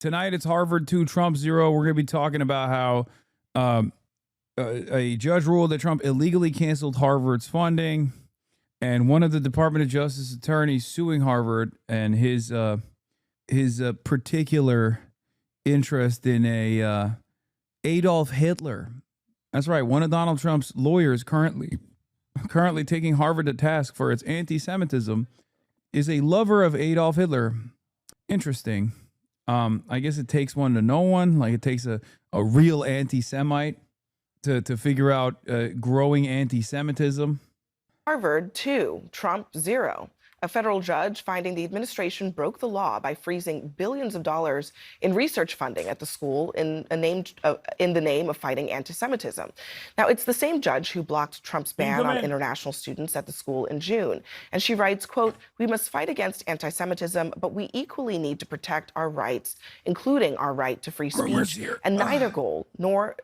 Tonight it's Harvard 2, Trump 0. We're going to be talking about how um, a judge ruled that Trump illegally canceled Harvard's funding, and one of the Department of Justice attorneys suing Harvard and his particular interest in a Adolf Hitler. That's right. One of Donald Trump's lawyers currently taking Harvard to task for its anti-Semitism is a lover of Adolf Hitler. Interesting. I guess it takes one to know one. Like it takes a real anti-Semite to figure out growing anti-Semitism. Harvard 2, Trump 0. A federal judge finding the administration broke the law by freezing billions of dollars in research funding at the school in the name of fighting anti-Semitism. Now, it's the same judge who blocked Trump's ban on international students at the school in June. And she writes, quote, "We must fight against anti-Semitism, but we equally need to protect our rights, including our right to free speech. And neither goal nor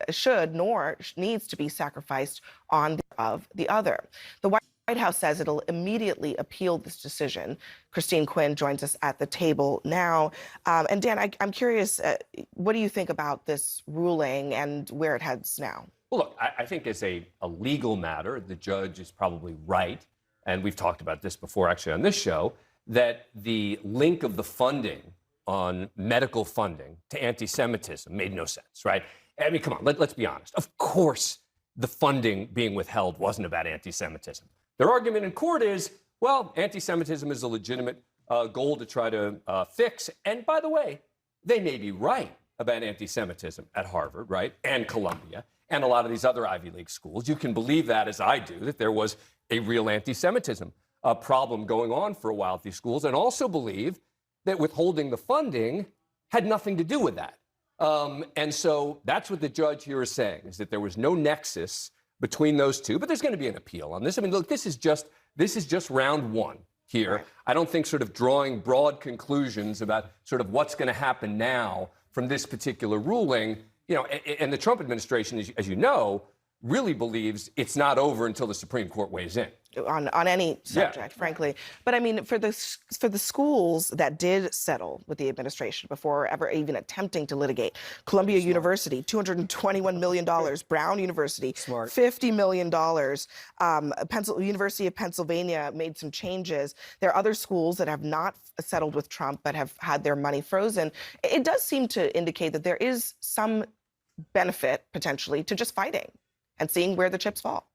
needs to be sacrificed on the other." The White House says it'll immediately appeal this decision. Christine Quinn joins us at the table now. And Dan, I'm curious, what do you think about this ruling and where it heads now? Well, look, I think as a legal matter, the judge is probably right. And we've talked about this before, actually, on this show, that the link of the funding on medical funding to anti-Semitism made no sense, right? I mean, come on, let's be honest. Of course, the funding being withheld wasn't about anti-Semitism. Their argument in court is, well, anti-Semitism is a legitimate goal to try to fix. And by the way, they may be right about anti-Semitism at Harvard, right, and Columbia, and a lot of these other Ivy League schools. You can believe that, as I do, that there was a real anti-Semitism problem going on for a while at these schools, and also believe that withholding the funding had nothing to do with that. And so that's what the judge here is saying, is that there was no nexus between those two, but there's going to be an appeal on this. I mean, look, this is just round one here. Right. I don't think sort of drawing broad conclusions about sort of what's going to happen now from this particular ruling, you know, and the Trump administration, as you know, really believes it's not over until the Supreme Court weighs in. On any subject, frankly. But I mean, for the schools that did settle with the administration before ever even attempting to litigate, Columbia University, $221 million, Brown University, $50 million, University of Pennsylvania made some changes. There are other schools that have not settled with Trump but have had their money frozen. It does seem to indicate that there is some benefit, potentially, to just fighting and seeing where the chips fall.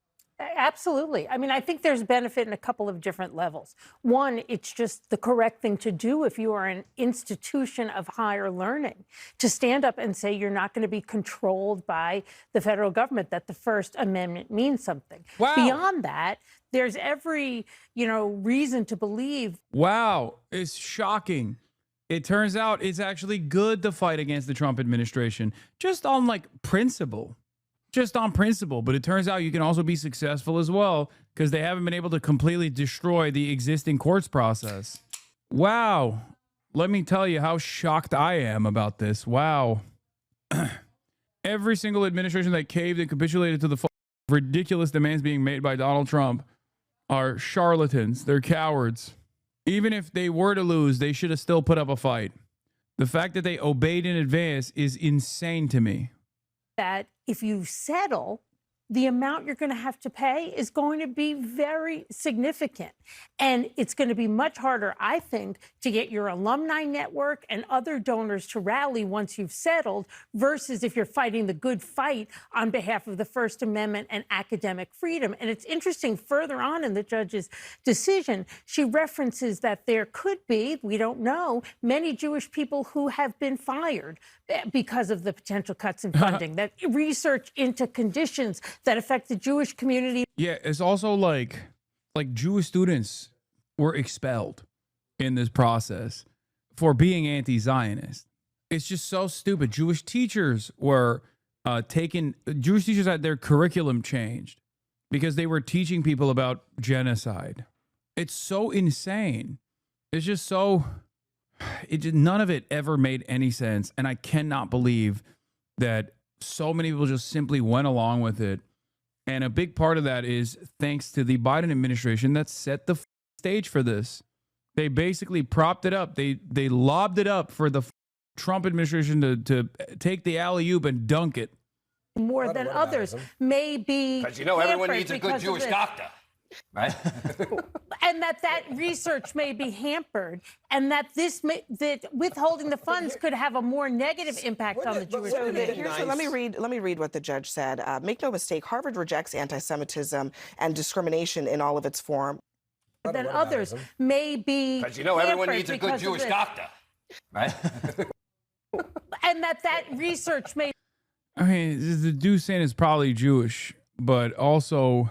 Absolutely. I mean, I think there's benefit in a couple of different levels. One, it's just the correct thing to do if you are an institution of higher learning, to stand up and say you're not going to be controlled by the federal government, that the First Amendment means something. Wow. Beyond that, there's every, reason to believe. Wow. It's shocking. It turns out it's actually good to fight against the Trump administration, just on principle. Just on principle, but it turns out you can also be successful as well because they haven't been able to completely destroy the existing courts process. Wow. Let me tell you how shocked I am about this. Wow. Every single administration that caved and capitulated to the ridiculous demands being made by Donald Trump are charlatans. They're cowards. Even if they were to lose, they should have still put up a fight. The fact that they obeyed in advance is insane to me. That if you settle, the amount you're going to have to pay is going to be very significant. And it's going to be much harder, I think, to get your alumni network and other donors to rally once you've settled versus if you're fighting the good fight on behalf of the First Amendment and academic freedom. And it's interesting, further on in the judge's decision, she references that there could be, we don't know, many Jewish people who have been fired because of the potential cuts in funding, that research into conditions that affect the Jewish community. Yeah, it's also like Jewish students were expelled in this process for being anti-Zionist. It's just so stupid. Jewish teachers were Jewish teachers had their curriculum changed because they were teaching people about genocide. It's so insane. It's just so... none of it ever made any sense. And I cannot believe that so many people just simply went along with it. And a big part of that is thanks to the Biden administration that set the stage for this. They basically propped it up. They lobbed it up for the Trump administration to take the alley-oop and dunk it. More than others may be Because everyone hampered needs a good because of Jewish this. doctor, right? And that research may be hampered, and that that withholding the funds could have a more negative impact on the Jewish community. So let me read what the judge said. Make no mistake, Harvard rejects anti-Semitism and discrimination in all of its form. Than others may be Because everyone hampered needs a good because of Jewish this. doctor, right? And that research may I mean, the dude saying is probably Jewish, but also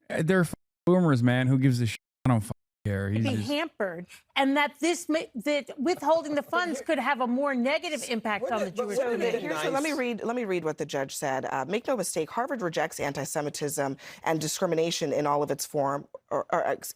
they're boomers, man. Who gives a shit? I don't care. He's be just, hampered, and that that withholding the funds could have a more negative impact on the Jewish community. Let me read what the judge said. Make no mistake, Harvard rejects anti-Semitism and discrimination in all of its form.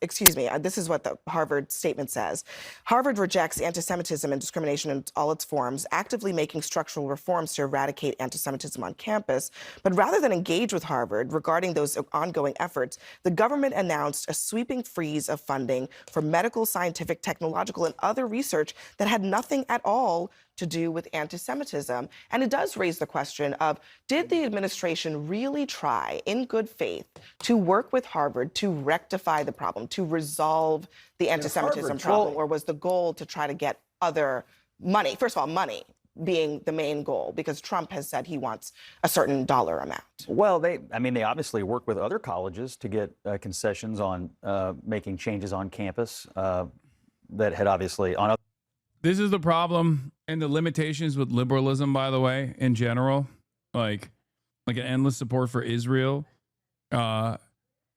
Excuse me, this is what the Harvard statement says. Harvard rejects anti-Semitism and discrimination in all its forms, actively making structural reforms to eradicate anti-Semitism on campus. But rather than engage with Harvard regarding those ongoing efforts, the government announced a sweeping freeze of funding for medical, scientific, technological, and other research that had nothing at all to do with anti-Semitism. And it does raise the question of, did the administration really try, in good faith, to work with Harvard to rectify the problem, to resolve the anti-Semitism problem, or was the goal to try to get other money? First of all, money being the main goal, because Trump has said he wants a certain dollar amount. Well, they obviously work with other colleges to get concessions on making changes on campus that had obviously on. this is the problem and the limitations with liberalism, by the way, in general, like an endless support for Israel,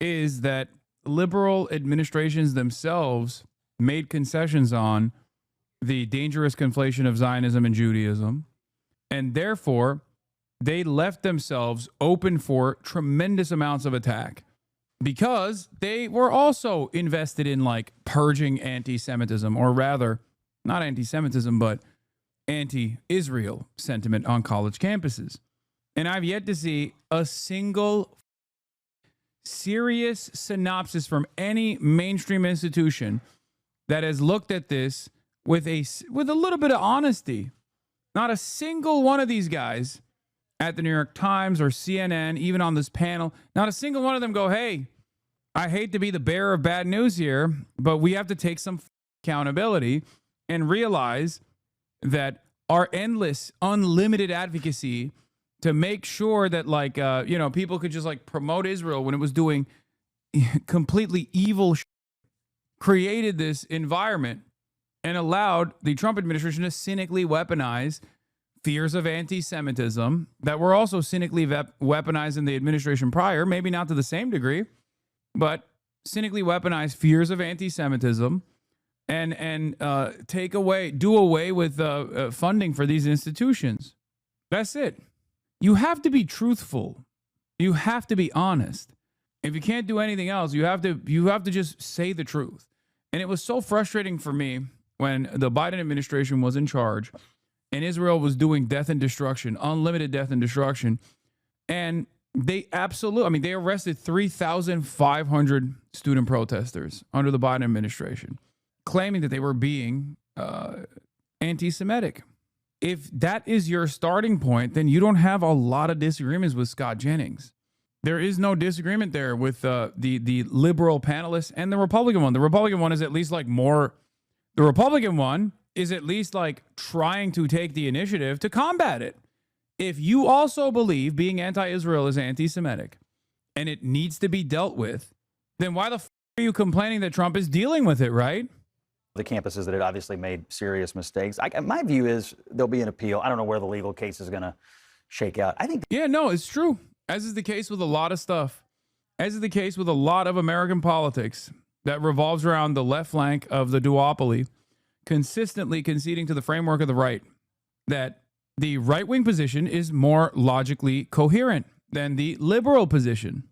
is that liberal administrations themselves made concessions on the dangerous conflation of Zionism and Judaism. And therefore, they left themselves open for tremendous amounts of attack because they were also invested in like purging anti-Semitism, or rather, not anti-Semitism, but anti-Israel sentiment on college campuses. And I've yet to see a single serious synopsis from any mainstream institution that has looked at this with a little bit of honesty. Not a single one of these guys at the New York Times or CNN, even on this panel, not a single one of them go, hey, I hate to be the bearer of bad news here, but we have to take some accountability and realize that our endless, unlimited advocacy to make sure that people could just like promote Israel when it was doing completely evil created this environment and allowed the Trump administration to cynically weaponize fears of anti-Semitism that were also cynically weaponized in the administration prior, maybe not to the same degree, but cynically weaponize fears of anti-Semitism and do away with funding for these institutions. That's it. You have to be truthful. You have to be honest. If you can't do anything else, you have to just say the truth. And it was so frustrating for me when the Biden administration was in charge and Israel was doing death and destruction, unlimited death and destruction. And they arrested 3,500 student protesters under the Biden administration, claiming that they were being anti-Semitic. If that is your starting point, then you don't have a lot of disagreements with Scott Jennings. There is no disagreement there with the liberal panelists and the Republican one. The Republican one is at least the Republican one is at least like trying to take the initiative to combat it. If you also believe being anti-Israel is anti-Semitic and it needs to be dealt with, then why the are you complaining that Trump is dealing with it, right? The campuses that had obviously made serious mistakes. My view is there'll be an appeal. I don't know where the legal case is going to shake out. I think. Yeah, no, it's true. As is the case with a lot of stuff. As is the case with a lot of American politics that revolves around the left flank of the duopoly, consistently conceding to the framework of the right that the right-wing position is more logically coherent than the liberal position.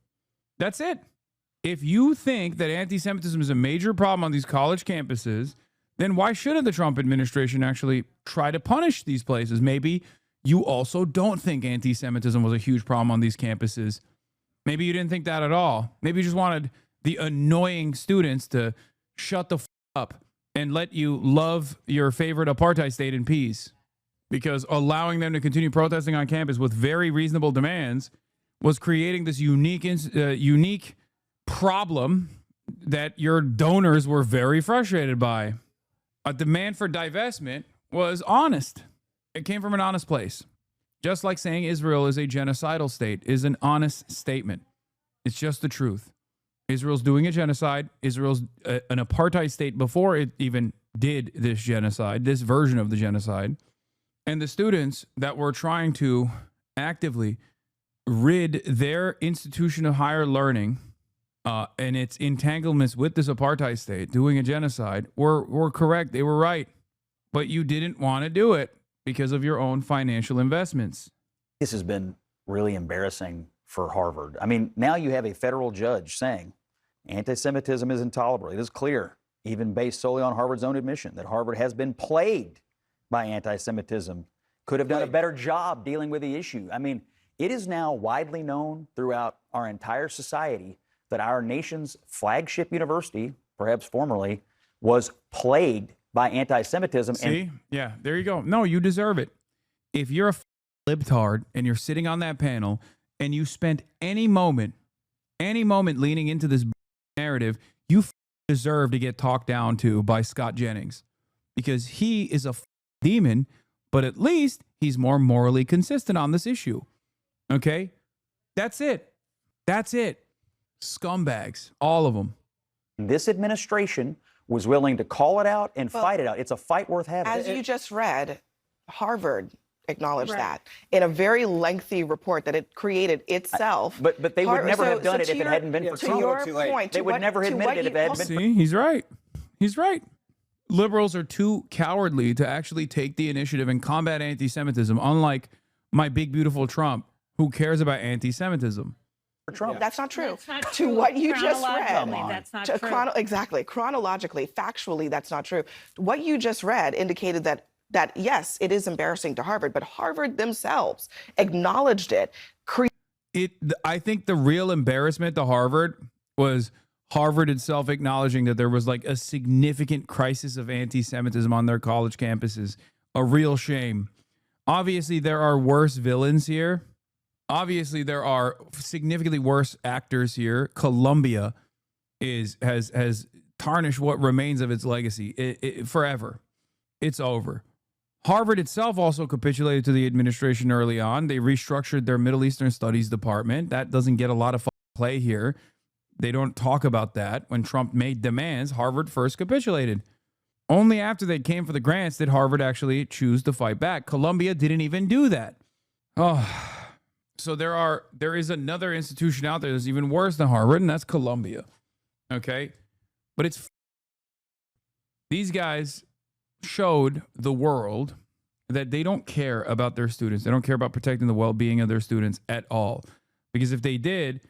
That's it. If you think that anti-Semitism is a major problem on these college campuses, then why shouldn't the Trump administration actually try to punish these places? Maybe you also don't think anti-Semitism was a huge problem on these campuses. Maybe you didn't think that at all. Maybe you just wanted the annoying students to shut the up and let you love your favorite apartheid state in peace. because allowing them to continue protesting on campus with very reasonable demands was creating this unique problem that your donors were very frustrated by. A demand for divestment was honest. It came from an honest place. Just like saying Israel is a genocidal state is an honest statement. It's just the truth. Israel's doing a genocide. Israel's an apartheid state before it even did this genocide, this version of the genocide. And the students that were trying to actively rid their institution of higher learning and its entanglements with this apartheid state doing a genocide were correct. They were right. But you didn't want to do it because of your own financial investments. This has been really embarrassing for Harvard. I mean, now you have a federal judge saying anti-Semitism is intolerable. It is clear, even based solely on Harvard's own admission, that Harvard has been plagued by anti-Semitism, could have done a better job dealing with the issue. I mean, it is now widely known throughout our entire society that our nation's flagship university, perhaps formerly, was plagued by anti-Semitism. See? Yeah, there you go. No, you deserve it. If you're a libtard and you're sitting on that panel and you spent any moment leaning into this narrative, you deserve to get talked down to by Scott Jennings, because he is a demon, but at least he's more morally consistent on this issue. Okay? That's it. That's it. Scumbags, all of them. This administration was willing to call it out and fight it out. It's a fight worth having. As you just read, Harvard acknowledged that in a very lengthy report that it created itself. But they would never have done it if it hadn't been for Trump. To your point, they would never have admitted it if it hadn't been. See, he's right. He's right. Liberals are too cowardly to actually take the initiative and combat anti-Semitism, unlike my big, beautiful Trump, who cares about anti-Semitism. Trump. That's not true. That's not To true. what you just read. Chronologically, that's not true. Exactly. Chronologically, factually, that's not true. What you just read indicated that yes, it is embarrassing to Harvard, but Harvard themselves acknowledged it. I think the real embarrassment to Harvard was Harvard itself acknowledging that there was like a significant crisis of anti-Semitism on their college campuses. A real shame. Obviously, there are worse villains here. Obviously, there are significantly worse actors here. Columbia has tarnished what remains of its legacy forever. It's over. Harvard itself also capitulated to the administration early on. They restructured their Middle Eastern Studies department. That doesn't get a lot of play here. They don't talk about that. When Trump made demands, Harvard first capitulated. Only after they came for the grants did Harvard actually choose to fight back. Columbia didn't even do that. Oh. So there is another institution out there that's even worse than Harvard, and that's Columbia. Okay? But these guys showed the world that they don't care about their students. They don't care about protecting the well-being of their students at all. Because if they did,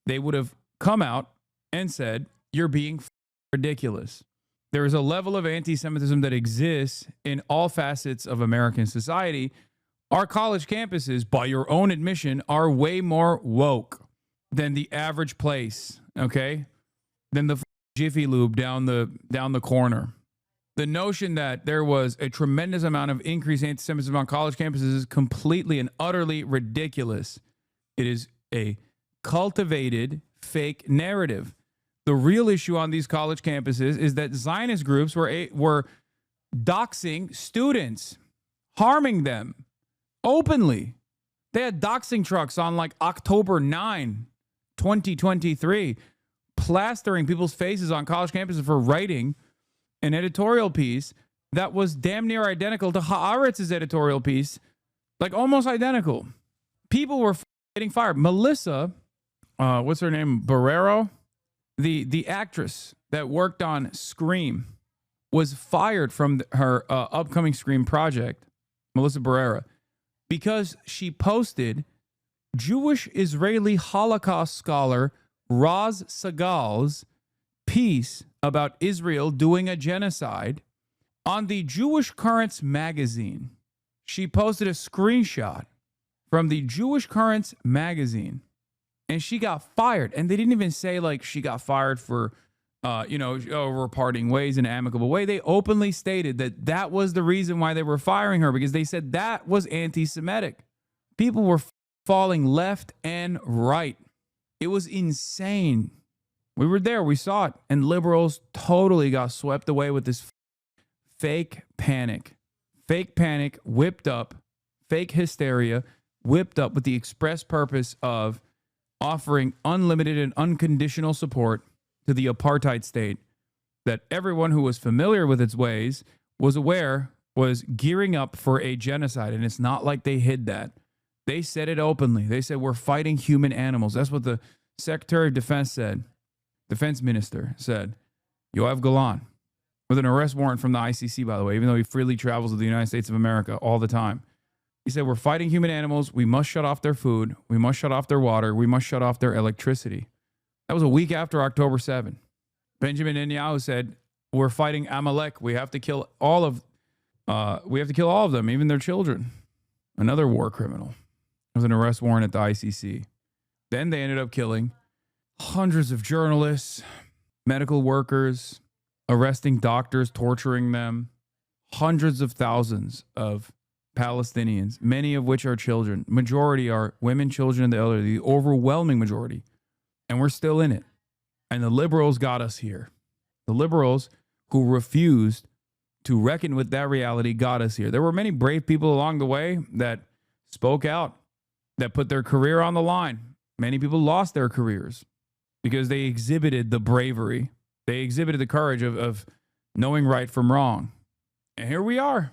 they would have come out and said, you're being ridiculous. There is a level of anti-Semitism that exists in all facets of American society. Our college campuses, by your own admission, are way more woke than the average place, okay? Than the Jiffy Lube down the corner. The notion that there was a tremendous amount of increased anti-Semitism on college campuses is completely and utterly ridiculous. It is a cultivated fake narrative. The real issue on these college campuses is that Zionist groups were doxing students, harming them. Openly. They had doxing trucks on like October 9, 2023, plastering people's faces on college campuses for writing an editorial piece that was damn near identical to Haaretz's editorial piece, like almost identical. People were getting fired. Melissa, what's her name? Barrero, the actress that worked on Scream, was fired from her upcoming Scream project, Melissa Barrera, because she posted Jewish Israeli Holocaust scholar Roz Segal's piece about Israel doing a genocide on the Jewish Currents magazine. She posted a screenshot from the Jewish Currents magazine, and she got fired. And they didn't even say like she got fired for we're parting ways in an amicable way. They openly stated that that was the reason why they were firing her, because they said that was anti-Semitic. People were falling left and right. It was insane. We were there. We saw it. And liberals totally got swept away with this fake panic. Fake panic whipped up, fake hysteria whipped up with the express purpose of offering unlimited and unconditional support to the apartheid state that everyone who was familiar with its ways was aware was gearing up for a genocide. And it's not like they hid that. They said it openly. They said, we're fighting human animals. That's what the Secretary of Defense said. Defense Minister said, Yoav Galan, with an arrest warrant from the ICC, by the way, even though he freely travels to the United States of America all the time. He said, we're fighting human animals. We must shut off their food. We must shut off their water. We must shut off their electricity. That was a week after October 7. Benjamin Netanyahu said, we're fighting Amalek. We have to kill all of them, even their children. Another war criminal. There was an arrest warrant at the ICC. Then they ended up killing hundreds of journalists, medical workers, arresting doctors, torturing them, hundreds of thousands of Palestinians, many of which are children. Majority are women, children, and the elderly, the overwhelming majority. And we're still in it. And the liberals got us here. The liberals who refused to reckon with that reality got us here. There were many brave people along the way that spoke out, that put their career on the line. Many people lost their careers because they exhibited the bravery. They exhibited the courage of knowing right from wrong. And here we are.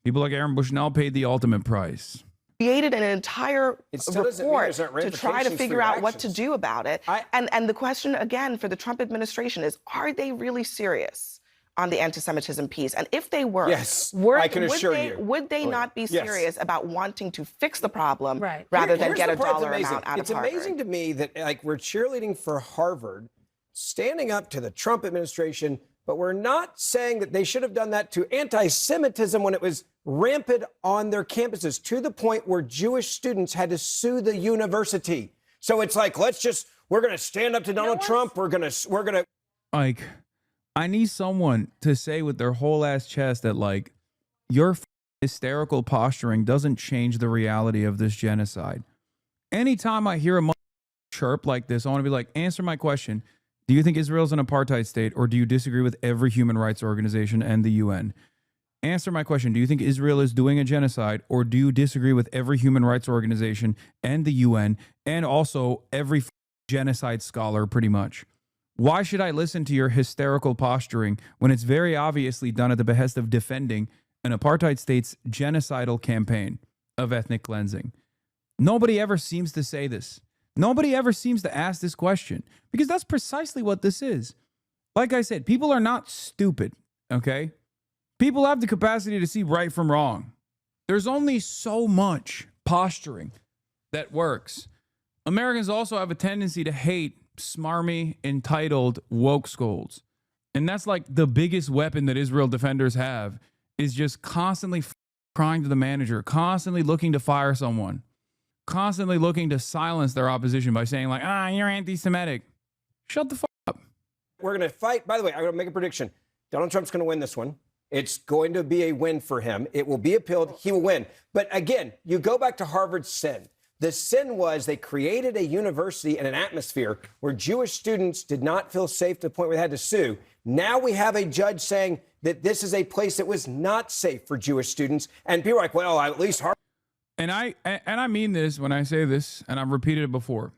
People like Aaron Bushnell paid the ultimate price. Created an entire report to try to figure out what to do about it. And the question, again, for the Trump administration is, are they really serious on the anti-Semitism piece? And if they were, yes, I can assure you. Would they not be serious about wanting to fix the problem Right. rather than Here's get the a part that's dollar amazing. amount out It's of Harvard? amazing to me that we're cheerleading for Harvard, standing up to the Trump administration, but we're not saying that they should have done that to anti-Semitism when it was rampant on their campuses, to the point where Jewish students had to sue the university. So it's like, we're going to stand up to Donald Trump. We're going to. Like, I need someone to say with their whole ass chest that, like, your hysterical posturing doesn't change the reality of this genocide. Anytime I hear a chirp like this, I want to be like, answer my question. Do you think Israel's an apartheid state, or do you disagree with every human rights organization and the UN? Answer my question. Do you think Israel is doing a genocide, or do you disagree with every human rights organization and the UN and also every genocide scholar pretty much? Why should I listen to your hysterical posturing when it's very obviously done at the behest of defending an apartheid state's genocidal campaign of ethnic cleansing? Nobody ever seems to say this. Nobody ever seems to ask this question, because that's precisely what this is. Like I said, people are not stupid, okay? People have the capacity to see right from wrong. There's only so much posturing that works. Americans also have a tendency to hate smarmy, entitled woke scolds. And that's like the biggest weapon that Israel defenders have, is just constantly crying to the manager, constantly looking to fire someone, constantly looking to silence their opposition by saying like, you're anti-Semitic. Shut the fuck up. We're going to fight. By the way, I'm going to make a prediction. Donald Trump's going to win this one. It's going to be a win for him. It will be appealed. He will win. But again, you go back to Harvard's sin. The sin was they created a university and an atmosphere where Jewish students did not feel safe to the point where they had to sue. Now we have a judge saying that this is a place that was not safe for Jewish students. And people are like, well, at least Harvard. And I mean this when I say this, and I've repeated it before.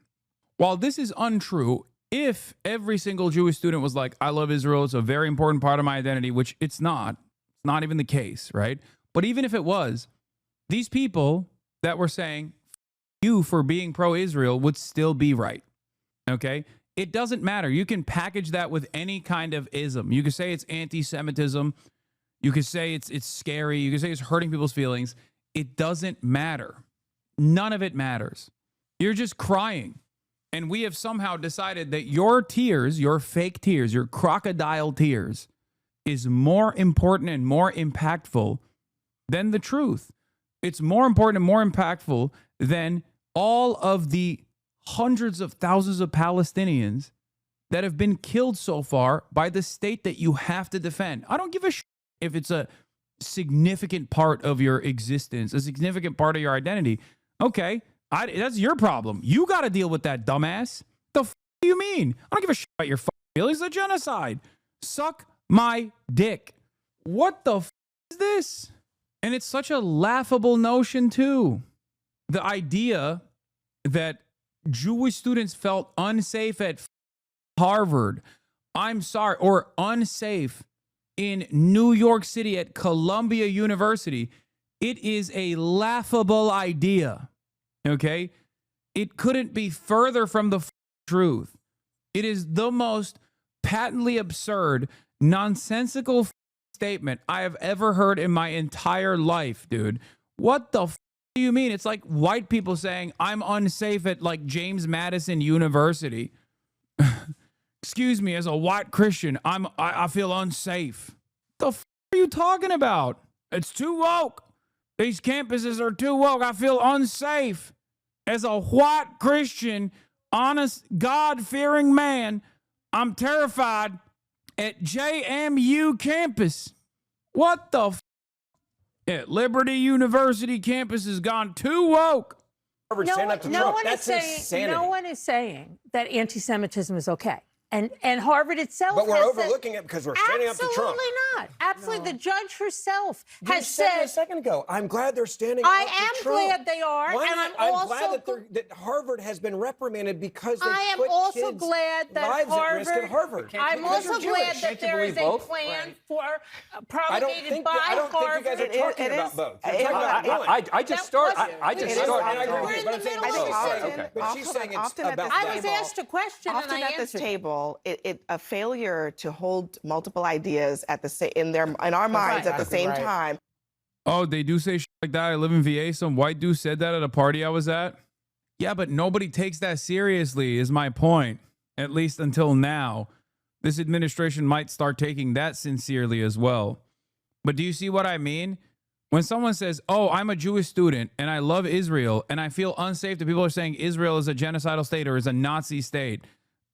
While this is untrue, if every single Jewish student was like, I love Israel, it's a very important part of my identity, which it's not even the case, right? But even if it was, these people that were saying you for being pro-Israel would still be right, okay? It doesn't matter. You can package that with any kind of ism. You can say it's anti-Semitism. You can say it's scary. You can say it's hurting people's feelings. It doesn't matter. None of it matters. You're just crying. And we have somehow decided that your tears, your fake tears, your crocodile tears, is more important and more impactful than the truth. It's more important and more impactful than all of the hundreds of thousands of Palestinians that have been killed so far by the state that you have to defend. I don't give a shit if it's a significant part of your existence, a significant part of your identity. Okay, that's your problem. You got to deal with that, dumbass. The f do you mean? I don't give a shit about your feelings. It's a genocide. Suck my dick. What the f is this? And it's such a laughable notion, too. The idea that Jewish students felt unsafe at Harvard, I'm sorry, or unsafe in New York City at Columbia University, it is a laughable idea, okay? It couldn't be further from the truth. It is the most patently absurd, nonsensical statement I have ever heard in my entire life, dude. What the do you mean? It's like white people saying, I'm unsafe at like James Madison University. Excuse me, as a white Christian, I feel unsafe. The are you talking about? It's too woke. These campuses are too woke. I feel unsafe. As a white Christian, honest, God-fearing man, I'm terrified at JMU campus. What the at Liberty University campus has gone too woke. No one is saying that anti-Semitism is okay. And Harvard itself But we're has overlooking it because we're standing up to Trump. Absolutely not. Absolutely. The judge herself You has said said a second ago, I'm glad they're standing I up to am Trump. glad they are, Why and not? I'm glad also that Harvard has been reprimanded because they I am put also kids' glad that lives at risk at Harvard. I'm Because also they're glad Jewish. that there is a plan for promulgated by I don't Harvard. think you guys are talking about both. You're it- talking about one. I just started. I It just is started. often- I agree, We're in but I'm the saying middle of both. a Okay. sentence. But she's saying it's Often at about this I was table- asked a question and Often I at this answered. table, a failure to hold multiple ideas at the in our minds at the same time. Oh, they do say shit like that. I live in VA. Some white dude said that at a party I was at. Yeah, but nobody takes that seriously, is my point. At least until now. This administration might start taking that sincerely as well. But do you see what I mean? When someone says, oh, I'm a Jewish student and I love Israel and I feel unsafe that people are saying Israel is a genocidal state or is a Nazi state,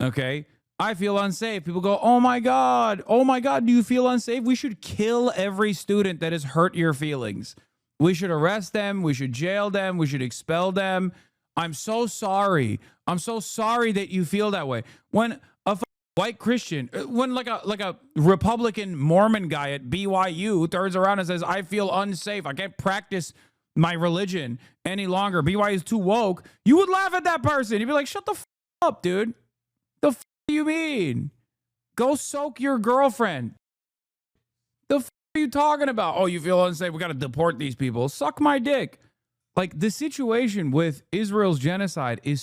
okay? I feel unsafe. People go, oh my God, do you feel unsafe? We should kill every student that has hurt your feelings. We should arrest them. We should jail them. We should expel them. I'm so sorry. I'm so sorry that you feel that way. When a white Christian, when like a Republican Mormon guy at BYU turns around and says, I feel unsafe. I can't practice my religion any longer. BYU is too woke. You would laugh at that person. You'd be like, shut the up, dude. The do you mean? Go soak your girlfriend. The are you talking about? Oh, you feel unsafe? We got to deport these people. Suck my dick. Like the situation with Israel's genocide is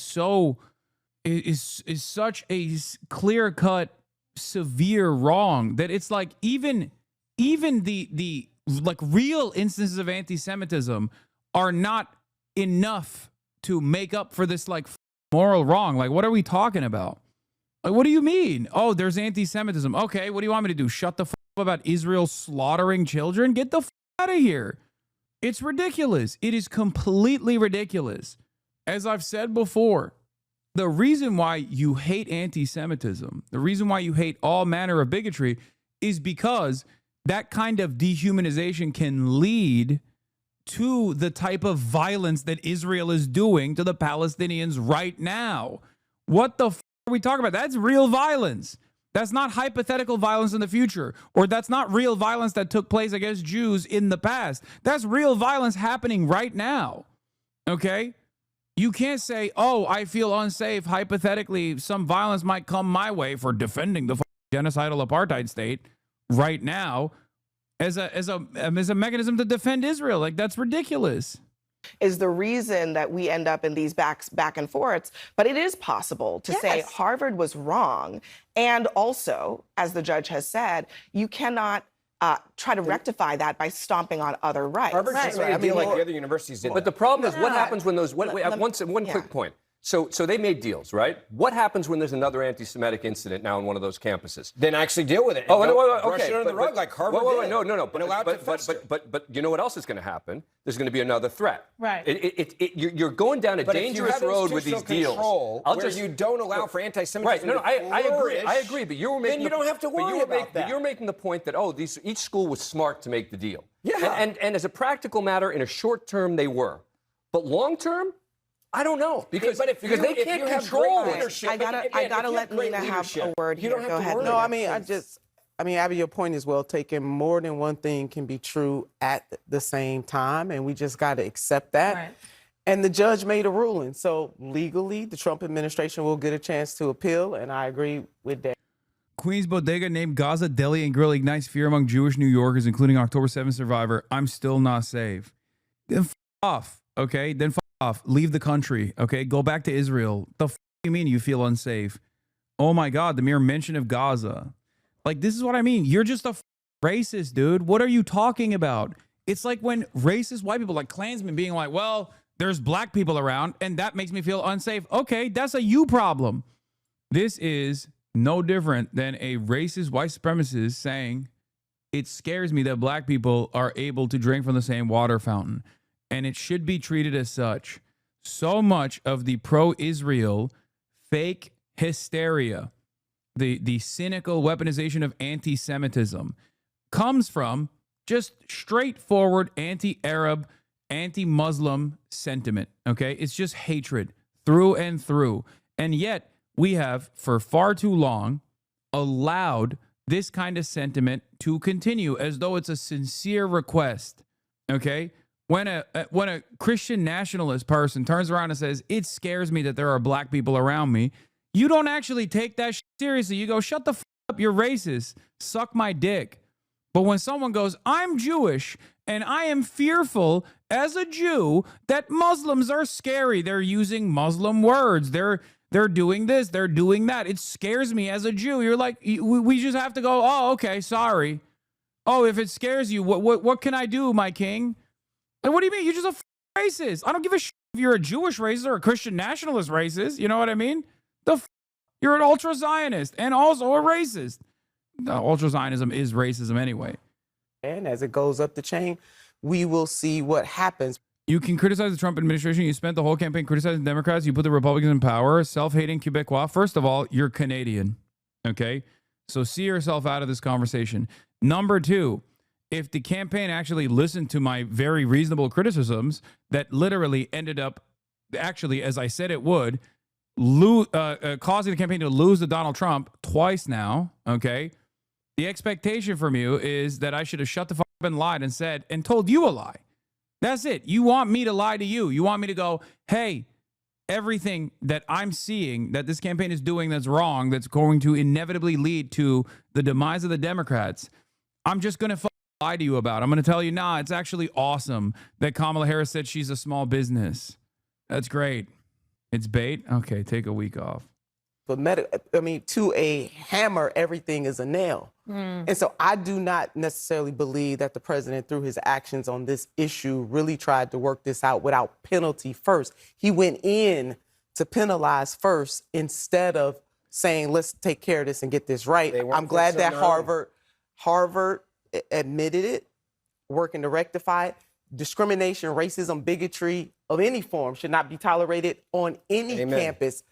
such a clear-cut, severe wrong that it's like even the like real instances of anti-Semitism are not enough to make up for this like moral wrong. Like, what are we talking about? Like, what do you mean? Oh, there's anti-Semitism. Okay, what do you want me to do? Shut the f up about Israel slaughtering children? Get the f out of here. It's ridiculous. It is completely ridiculous. As I've said before, the reason why you hate anti-Semitism, the reason why you hate all manner of bigotry is because that kind of dehumanization can lead to the type of violence that Israel is doing to the Palestinians right now. What the f are we talking about? That's real violence. That's not hypothetical violence in the future, or that's not real violence that took place against Jews in the past. That's real violence happening right now. Okay? You can't say, oh, I feel unsafe. Hypothetically, some violence might come my way for defending the genocidal apartheid state right now as a mechanism to defend Israel. Like, that's ridiculous. Is the reason that we end up in these back and forths. But it is possible to say Harvard was wrong. And also, as the judge has said, you cannot try to rectify that by stomping on other rights. Harvard just made a deal like the other universities did. But the problem is what happens when those, one quick point. So they made deals, right? What happens when there's another anti-Semitic incident now on one of those campuses? Then actually deal with it. Oh, and no, brush okay. it under the rug like Harvard did. No. And allow it to fester. But you know what else is going to happen? There's going to be another threat. Right. You're going down a But dangerous if you have road with these institutional deals. control where you don't allow for anti-Semitism Right. No, I agree. flourish, I agree. But you were making then you don't have to worry about that. But you're making the point that each school was smart to make the deal. Yeah. And as a practical matter, in a short term, they were. But long term, I don't know because they can't control it. I gotta let Nina have a word here. Go ahead. No, I mean, Abby, your point is well taken. More than one thing can be true at the same time, and we just got to accept that. Right. And the judge made a ruling. So legally, the Trump administration will get a chance to appeal, and I agree with that. Queens Bodega named Gaza Deli and Grill ignites fear among Jewish New Yorkers, including October 7th survivor. I'm still not safe. Then off, okay? Then off. Leave the country, okay? Go back to Israel. The you mean you feel unsafe? Oh my God, the mere mention of Gaza. Like, this is what I mean. You're just a racist, dude. What are you talking about? It's like when racist white people, like Klansmen, being like, well, there's black people around, and that makes me feel unsafe. Okay, that's a you problem. This is no different than a racist white supremacist saying, it scares me that black people are able to drink from the same water fountain, and it should be treated as such. So much of the pro-Israel fake hysteria, the cynical weaponization of anti-Semitism, comes from just straightforward anti-Arab, anti-Muslim sentiment, okay? It's just hatred through and through. And yet we have, for far too long, allowed this kind of sentiment to continue as though it's a sincere request, okay? When a Christian nationalist person turns around and says, it scares me that there are black people around me, you don't actually take that seriously. You go, shut the f up, you're racist, suck my dick. But when someone goes, I'm Jewish and I am fearful as a Jew that Muslims are scary. They're using Muslim words. They're doing this. They're doing that. It scares me as a Jew. You're like, we just have to go, oh, okay, sorry. Oh, if it scares you, what can I do, my king? And what do you mean? You're just a racist. I don't give a shit if you're a Jewish racist or a Christian nationalist racist. You know what I mean? You're an ultra-Zionist and also a racist. No, ultra-Zionism is racism anyway. And as it goes up the chain, we will see what happens. You can criticize the Trump administration. You spent the whole campaign criticizing Democrats. You put the Republicans in power. Self-hating Quebecois. First of all, you're Canadian, okay? So see yourself out of this conversation. Number two, if the campaign actually listened to my very reasonable criticisms that literally ended up, actually, as I said it would, causing the campaign to lose to Donald Trump twice now, okay? The expectation from you is that I should have shut the fuck up and lied and said, and told you a lie. That's it. You want me to lie to you. You want me to go, hey, everything that I'm seeing that this campaign is doing that's wrong, that's going to inevitably lead to the demise of the Democrats, I'm just going to lie to you about. I'm going to tell you, nah, it's actually awesome that Kamala Harris said she's a small business. That's great. It's bait? Okay, take a week off. But to a hammer, everything is a nail. And so I do not necessarily believe that the president, through his actions on this issue, really tried to work this out without penalty first. He went in to penalize first instead of saying, let's take care of this and get this right. I'm glad that Harvard admitted it, working to rectify it. Discrimination, racism, bigotry of any form should not be tolerated on any campus.